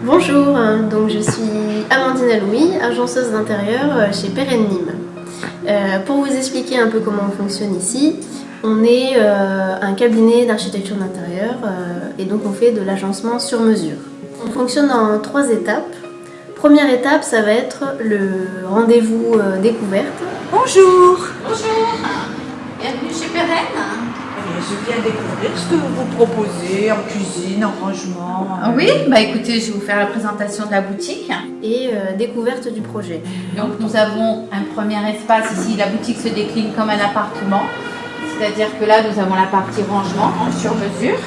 Bonjour, donc je suis Amandine Aloui, agenceuse d'intérieur chez Perrine Nîmes. Pour vous expliquer un peu comment on fonctionne ici, on est un cabinet d'architecture d'intérieur et donc on fait de l'agencement sur mesure. On fonctionne en 3 étapes. Première étape, ça va être le rendez-vous découverte. Bonjour. Bonjour, bienvenue chez Perrine. Je viens découvrir ce que vous proposez en cuisine, en rangement. Oui, écoutez, je vais vous faire la présentation de la boutique. Et découverte du projet. Donc nous avons un premier espace ici, la boutique se décline comme un appartement. C'est-à-dire que là nous avons la partie rangement sur mesure.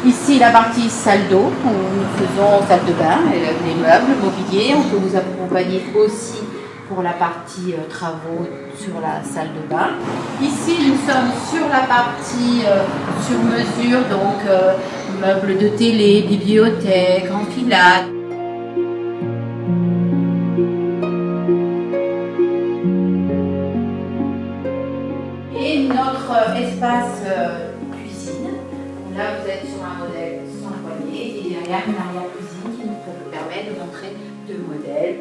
Ici la partie salle d'eau, où nous faisons salle de bain, les meubles, mobilier. On peut vous accompagner aussi pour la partie travaux sur la salle de bain. Ici nous sommes sur la partie sur mesure, donc meubles de télé, bibliothèque, enfilade. Et notre espace cuisine. Là vous êtes sur un modèle sans poignée et derrière une arrière-cuisine qui nous permet de montrer 2 modèles.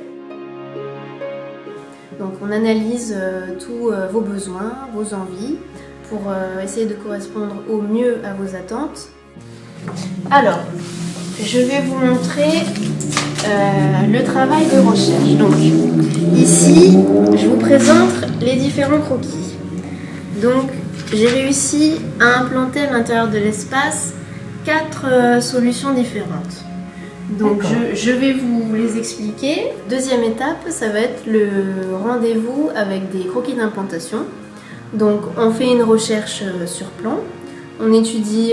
Donc on analyse tous vos besoins, vos envies, pour essayer de correspondre au mieux à vos attentes. Alors, je vais vous montrer le travail de recherche. Donc ici, je vous présente les différents croquis. Donc j'ai réussi à implanter à l'intérieur de l'espace 4 solutions différentes. Donc je vais vous les expliquer. Deuxième étape, ça va être le rendez-vous avec des croquis d'implantation. Donc on fait une recherche sur plan, on étudie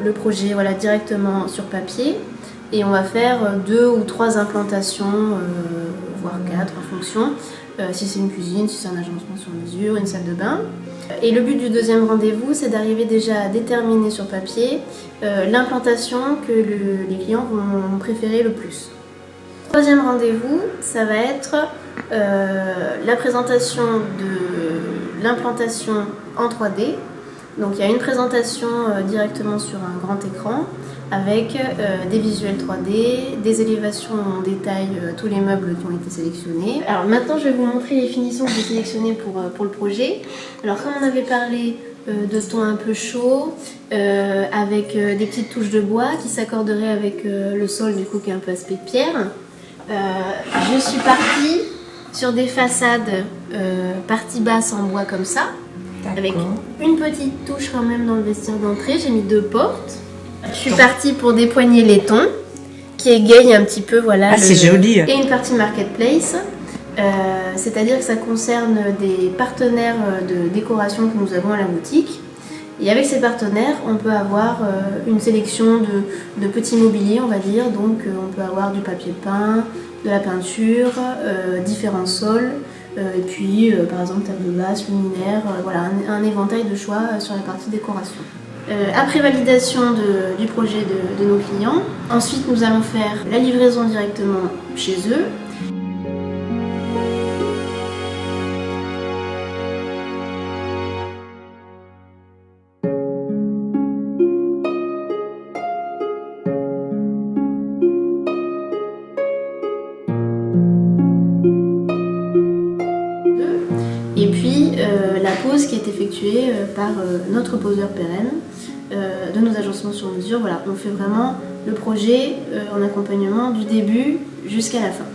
le projet directement sur papier et on va faire 2 ou 3 implantations, voire 4 en fonction, si c'est une cuisine, si c'est un agencement sur mesure, une salle de bain. Et le but du deuxième rendez-vous, c'est d'arriver déjà à déterminer sur papier l'implantation que les clients vont préférer le plus. Troisième rendez-vous, ça va être la présentation de l'implantation en 3D. Donc il y a une présentation directement sur un grand écran avec des visuels 3D, des élévations en détail, tous les meubles qui ont été sélectionnés. Alors maintenant je vais vous montrer les finitions que j'ai sélectionnées pour le projet. Alors comme on avait parlé de tons un peu chauds, avec des petites touches de bois qui s'accorderaient avec le sol du coup qui est un peu aspect pierre, je suis partie sur des façades partie basse en bois comme ça, avec une petite touche quand même dans le vestibule d'entrée. J'ai mis 2 portes. Je suis partie pour des poignées laiton qui égayent un petit peu, voilà. C'est joli. Et une partie marketplace, c'est-à-dire que ça concerne des partenaires de décoration que nous avons à la boutique. Et avec ces partenaires, on peut avoir une sélection de petits mobiliers, on va dire. Donc on peut avoir du papier peint, de la peinture, différents sols, et puis par exemple table basse, luminaire, voilà, un éventail de choix sur la partie décoration. Après validation du projet de nos clients, ensuite nous allons faire la livraison directement chez eux. Et puis la pose qui est effectuée par notre poseur Perrine de nos agencements sur mesure. Voilà, on fait vraiment le projet en accompagnement du début jusqu'à la fin.